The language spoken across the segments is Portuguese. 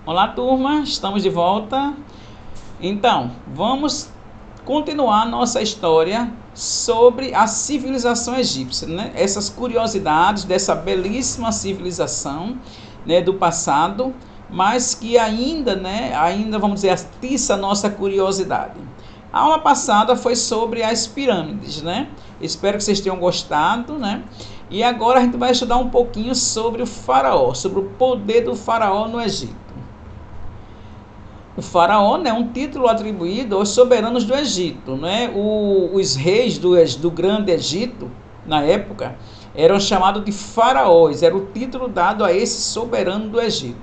Olá, turma, estamos de volta. Então, vamos continuar nossa história sobre a civilização egípcia, né? Essas curiosidades dessa belíssima civilização, né, do passado, mas que ainda vamos dizer, atiça a nossa curiosidade. A aula passada foi sobre as pirâmides, né? Espero que vocês tenham gostado, né? E agora a gente vai estudar um pouquinho sobre o faraó, sobre o poder do faraó no Egito. O faraó é um título atribuído aos soberanos do Egito. Né? Os reis do Grande Egito, na época, eram chamados de faraós. Era o título dado a esse soberano do Egito.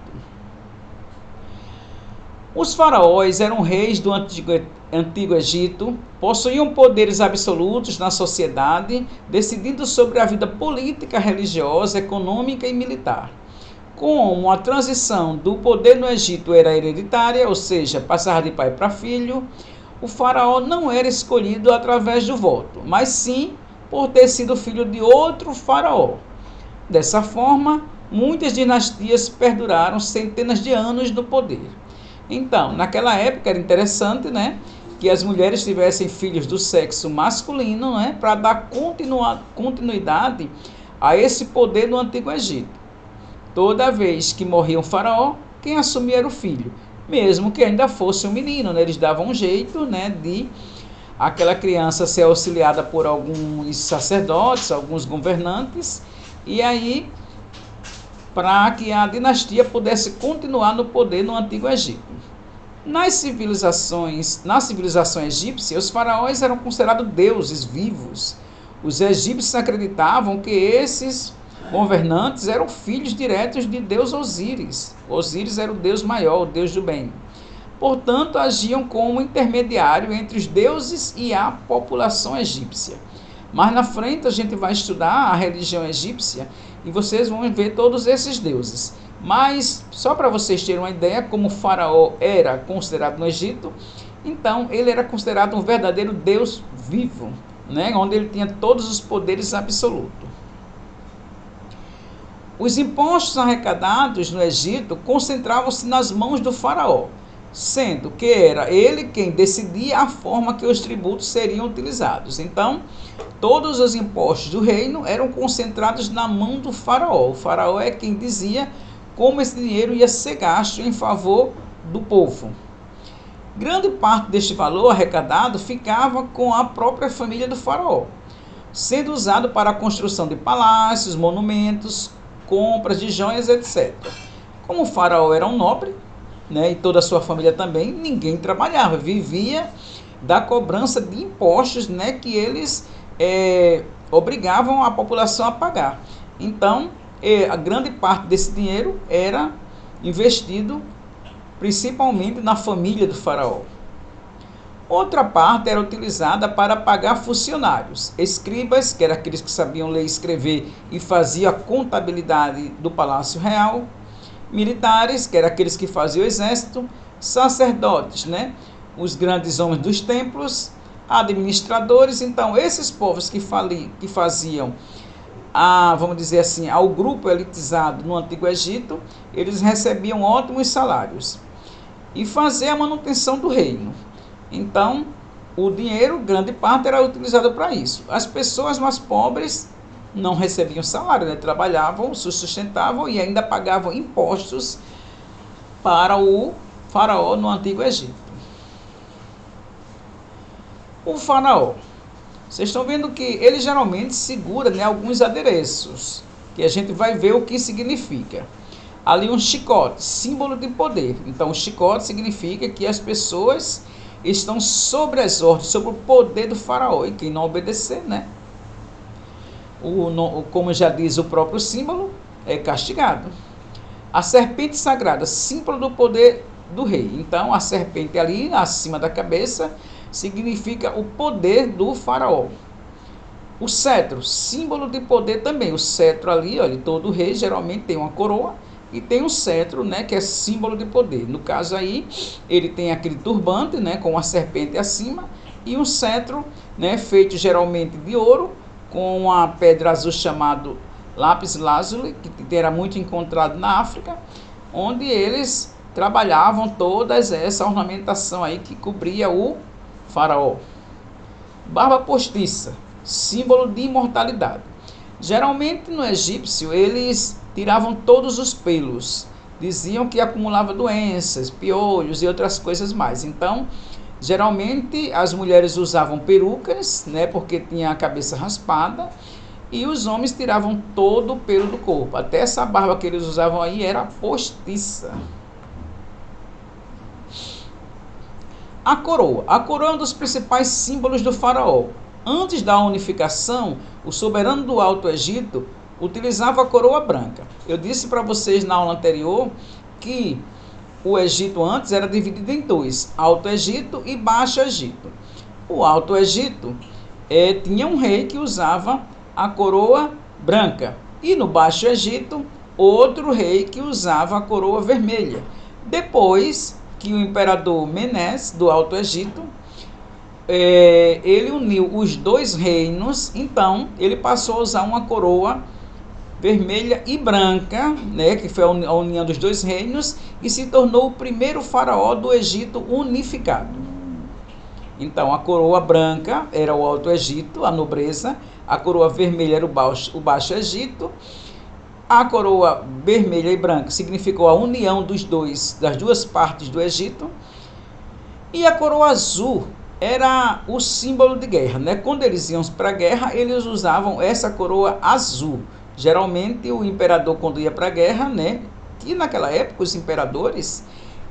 Os faraós eram reis do Antigo Egito, possuíam poderes absolutos na sociedade, decidindo sobre a vida política, religiosa, econômica e militar. Como a transição do poder no Egito era hereditária, ou seja, passar de pai para filho, o faraó não era escolhido através do voto, mas sim por ter sido filho de outro faraó. Dessa forma, muitas dinastias perduraram centenas de anos no poder. Então, naquela época era interessante, né, que as mulheres tivessem filhos do sexo masculino, né, para dar continuidade a esse poder no Antigo Egito. Toda vez que morria um faraó, quem assumia era o filho, mesmo que ainda fosse um menino, né? Eles davam um jeito, né, de aquela criança ser auxiliada por alguns sacerdotes, alguns governantes, e aí para que a dinastia pudesse continuar no poder no Antigo Egito. Na civilização egípcia, os faraós eram considerados deuses vivos. Os egípcios acreditavam que esses governantes eram filhos diretos de Deus Osíris. Osíris era o deus maior, o deus do bem. Portanto, agiam como intermediário entre os deuses e a população egípcia. Mas na frente a gente vai estudar a religião egípcia e vocês vão ver todos esses deuses. Mas, só para vocês terem uma ideia, como o faraó era considerado no Egito, então ele era considerado um verdadeiro deus vivo, né? Onde ele tinha todos os poderes absolutos. Os impostos arrecadados no Egito concentravam-se nas mãos do faraó, sendo que era ele quem decidia a forma que os tributos seriam utilizados. Então, todos os impostos do reino eram concentrados na mão do faraó. O faraó é quem dizia como esse dinheiro ia ser gasto em favor do povo. Grande parte deste valor arrecadado ficava com a própria família do faraó, sendo usado para a construção de palácios, monumentos, compras de joias, etc. Como o faraó era um nobre, né, e toda a sua família também, ninguém trabalhava, vivia da cobrança de impostos, né, que eles obrigavam a população a pagar. Então, a grande parte desse dinheiro era investido principalmente na família do faraó. Outra parte era utilizada para pagar funcionários, escribas, que eram aqueles que sabiam ler e escrever e faziam a contabilidade do Palácio Real, militares, que eram aqueles que faziam o exército, sacerdotes, né, os grandes homens dos templos, administradores. Então, esses povos que faziam, vamos dizer assim, ao grupo elitizado no Antigo Egito, eles recebiam ótimos salários e faziam a manutenção do reino. Então, o dinheiro, grande parte, era utilizado para isso. As pessoas mais pobres não recebiam salário, né? Trabalhavam, se sustentavam e ainda pagavam impostos para o faraó no Antigo Egito. O faraó, vocês estão vendo que ele geralmente segura, né, alguns adereços, que a gente vai ver o que significa. Ali um chicote, símbolo de poder. Então, o chicote significa que as pessoas estão sob as ordens, sob o poder do faraó, e quem não obedecer, né, como já diz o próprio símbolo, é castigado. A serpente sagrada, símbolo do poder do rei. Então, a serpente ali, acima da cabeça, significa o poder do faraó. O cetro, símbolo de poder também. O cetro ali, olha, todo rei geralmente tem uma coroa e tem um cetro, né, que é símbolo de poder. No caso aí, ele tem aquele turbante, né, com a serpente acima, e um cetro, né, feito geralmente de ouro, com uma pedra azul chamado lápis lazuli, que era muito encontrado na África, onde eles trabalhavam todas essa ornamentação aí que cobria o faraó. Barba postiça, símbolo de imortalidade. Geralmente no egípcio eles tiravam todos os pelos, diziam que acumulava doenças, piolhos e outras coisas mais. Então, geralmente as mulheres usavam perucas, né, porque tinha a cabeça raspada, e os homens tiravam todo o pelo do corpo. Até essa barba que eles usavam aí era postiça. A coroa. A coroa é um dos principais símbolos do faraó. Antes da unificação, o soberano do Alto Egito utilizava a coroa branca. Eu disse para vocês na aula anterior que o Egito antes era dividido em dois, Alto Egito e Baixo Egito. O Alto Egito tinha um rei que usava a coroa branca, e no Baixo Egito, outro rei que usava a coroa vermelha. Depois que o imperador Menes, do Alto Egito, ele uniu os dois reinos, então ele passou a usar uma coroa vermelha e branca, né, que foi a união dos dois reinos, e se tornou o primeiro faraó do Egito unificado. Então, a coroa branca era o Alto Egito, a nobreza, a coroa vermelha era o Baixo Egito, a coroa vermelha e branca significou a união das duas partes do Egito, e a coroa azul era o símbolo de guerra, né? Quando eles iam para a guerra, eles usavam essa coroa azul. Geralmente o imperador, quando ia para a guerra, né? E naquela época os imperadores,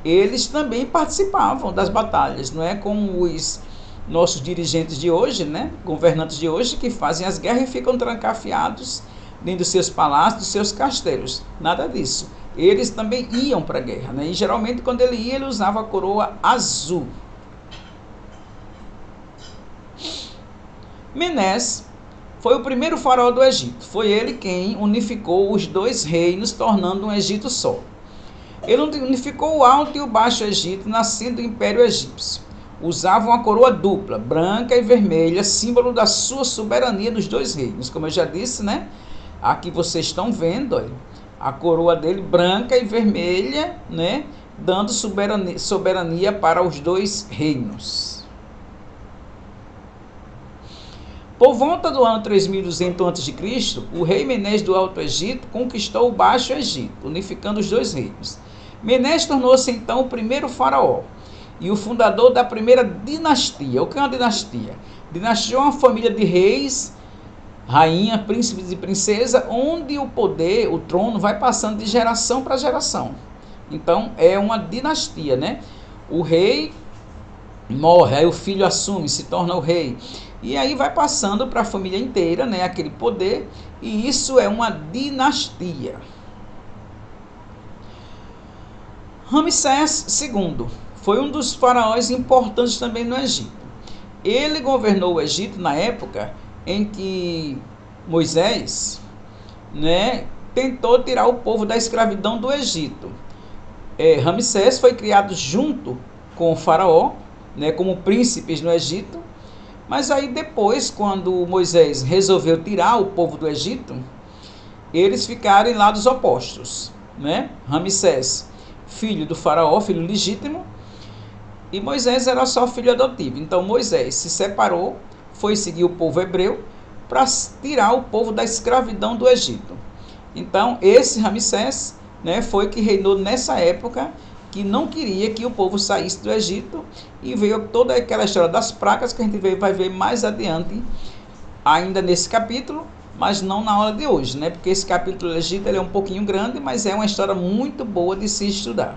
eles também participavam das batalhas, não é como os nossos dirigentes de hoje, né? Governantes de hoje, que fazem as guerras e ficam trancafiados dentro dos seus palácios, dos seus castelos. Nada disso. Eles também iam para a guerra, né? E geralmente quando ele ia, ele usava a coroa azul. Menes foi o primeiro faraó do Egito. Foi ele quem unificou os dois reinos, tornando um Egito só. Ele unificou o Alto e o Baixo Egito, nascendo o Império Egípcio. Usavam a coroa dupla, branca e vermelha, símbolo da sua soberania dos dois reinos. Como eu já disse, né? Aqui vocês estão vendo, olha, a coroa dele branca e vermelha, né? Dando soberania para os dois reinos. Por volta do ano 3200 a.C., o rei Menes do Alto Egito conquistou o Baixo Egito, unificando os dois reinos. Menes tornou-se então o primeiro faraó e o fundador da primeira dinastia. O que é uma dinastia? Dinastia é uma família de reis, rainha, príncipes e princesa, onde o poder, o trono, vai passando de geração para geração. Então é uma dinastia, né? O rei morre, aí o filho assume, se torna o rei. E aí vai passando para a família inteira, né, aquele poder, e isso é uma dinastia. Ramsés II foi um dos faraós importantes também no Egito. Ele governou o Egito na época em que Moisés, né, tentou tirar o povo da escravidão do Egito. Ramsés foi criado junto com o faraó, né, como príncipes no Egito. Mas aí depois, quando Moisés resolveu tirar o povo do Egito, eles ficaram em lados opostos, né? Ramsés, filho do faraó, filho legítimo, e Moisés era só filho adotivo. Então Moisés se separou, foi seguir o povo hebreu para tirar o povo da escravidão do Egito. Então esse Ramsés, né, foi que reinou nessa época, que não queria que o povo saísse do Egito, e veio toda aquela história das pragas que a gente vai ver mais adiante, ainda nesse capítulo, mas não na aula de hoje, né? Porque esse capítulo do Egito ele é um pouquinho grande, mas é uma história muito boa de se estudar.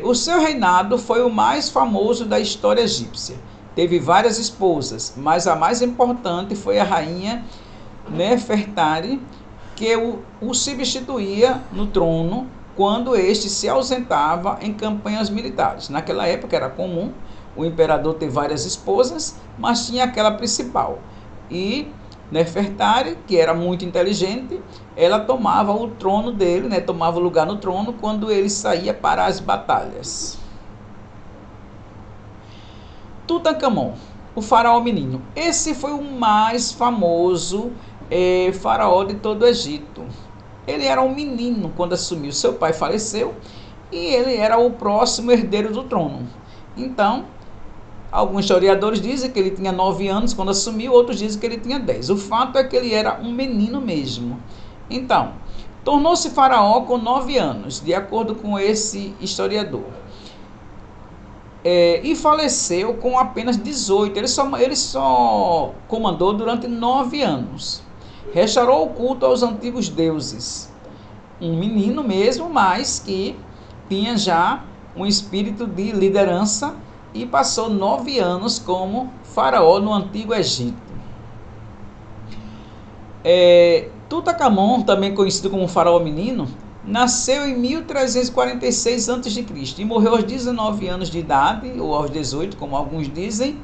O seu reinado foi o mais famoso da história egípcia. Teve várias esposas, mas a mais importante foi a rainha Nefertari, que o substituía no trono quando este se ausentava em campanhas militares. Naquela época era comum o imperador ter várias esposas, mas tinha aquela principal. E Nefertari, que era muito inteligente, ela tomava o trono dele, né, tomava o lugar no trono quando ele saía para as batalhas. Tutancâmon, o faraó menino. Esse foi o mais famoso faraó de todo o Egito. Ele era um menino quando assumiu. Seu pai faleceu e ele era o próximo herdeiro do trono. Então, alguns historiadores dizem que ele tinha 9 anos quando assumiu, outros dizem que ele tinha 10. O fato é que ele era um menino mesmo. Então, tornou-se faraó com 9 anos, de acordo com esse historiador. E faleceu com apenas 18. Ele só comandou durante 9 anos. Restaurou o culto aos antigos deuses. Um menino mesmo, mas que tinha já um espírito de liderança e passou 9 anos como faraó no Antigo Egito. Tutancâmon, também conhecido como faraó menino, nasceu em 1346 a.C. e morreu aos 19 anos de idade, ou aos 18, como alguns dizem,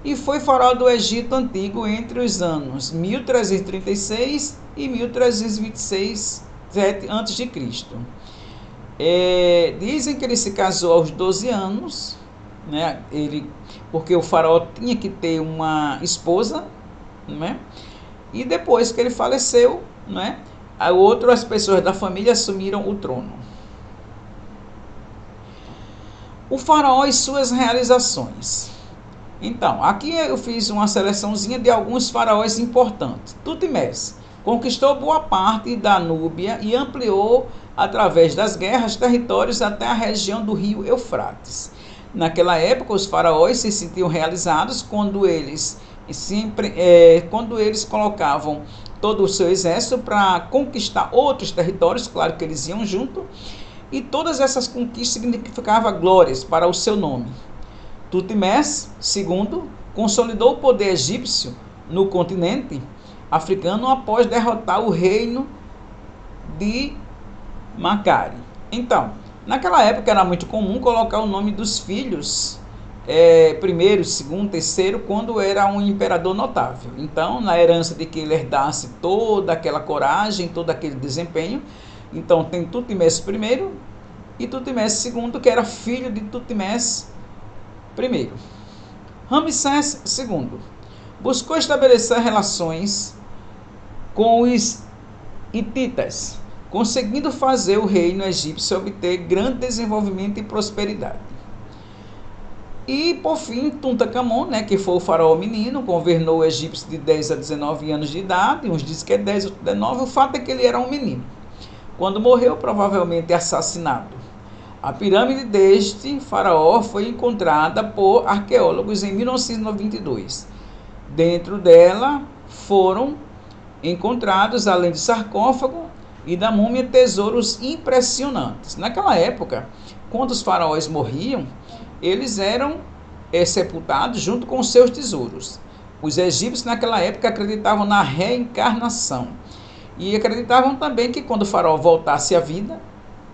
e foi faraó do Egito Antigo entre os anos 1336 e 1326 a.C. Dizem que ele se casou aos 12 anos, né? Porque o faraó tinha que ter uma esposa, né? E depois que ele faleceu, né? As pessoas da família assumiram o trono. O faraó e suas realizações. Então, aqui eu fiz uma seleçãozinha de alguns faraós importantes. Tutmés conquistou boa parte da Núbia e ampliou, através das guerras, territórios até a região do rio Eufrates. Naquela época, os faraós se sentiam realizados quando eles colocavam todo o seu exército para conquistar outros territórios, claro que eles iam junto, e todas essas conquistas significavam glórias para o seu nome. Tutmés II consolidou o poder egípcio no continente africano após derrotar o reino de Macari. Então, naquela época era muito comum colocar o nome dos filhos, primeiro, segundo, terceiro, quando era um imperador notável. Então, na herança de que ele herdasse toda aquela coragem, todo aquele desempenho, então tem Tutmés I e Tutmés II, que era filho de Tutmés I. Ramsés II buscou estabelecer relações com os hititas, conseguindo fazer o reino egípcio obter grande desenvolvimento e prosperidade. E, por fim, Tutancâmon, né, que foi o faraó menino, governou o Egito de 10 a 19 anos de idade, uns dizem que é 10, outros 19, o fato é que ele era um menino. Quando morreu, provavelmente assassinado. A pirâmide deste faraó foi encontrada por arqueólogos em 1922. Dentro dela foram encontrados, além de sarcófago e da múmia, tesouros impressionantes. Naquela época, quando os faraós morriam, eles eram sepultados junto com seus tesouros. Os egípcios naquela época acreditavam na reencarnação e acreditavam também que quando o faraó voltasse à vida,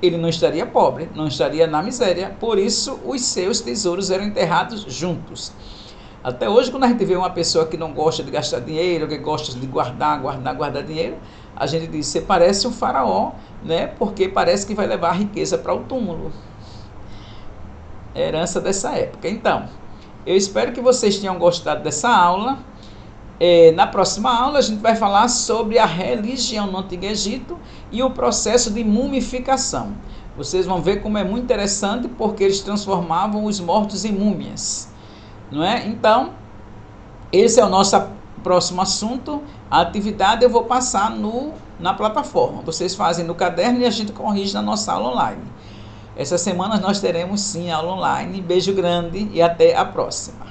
ele não estaria pobre, não estaria na miséria, por isso os seus tesouros eram enterrados juntos. Até hoje, quando a gente vê uma pessoa que não gosta de gastar dinheiro, que gosta de guardar dinheiro, a gente diz, você parece um faraó, né? Porque parece que vai levar a riqueza para o túmulo. Herança dessa época. Então, eu espero que vocês tenham gostado dessa aula. Na próxima aula a gente vai falar sobre a religião no Antigo Egito e o processo de mumificação. Vocês vão ver como é muito interessante, porque eles transformavam os mortos em múmias, não é? Então, esse é o nosso próximo assunto. A atividade eu vou passar na plataforma. Vocês fazem no caderno e a gente corrige na nossa aula online. Essa semana nós teremos sim aula online. Beijo grande e até a próxima.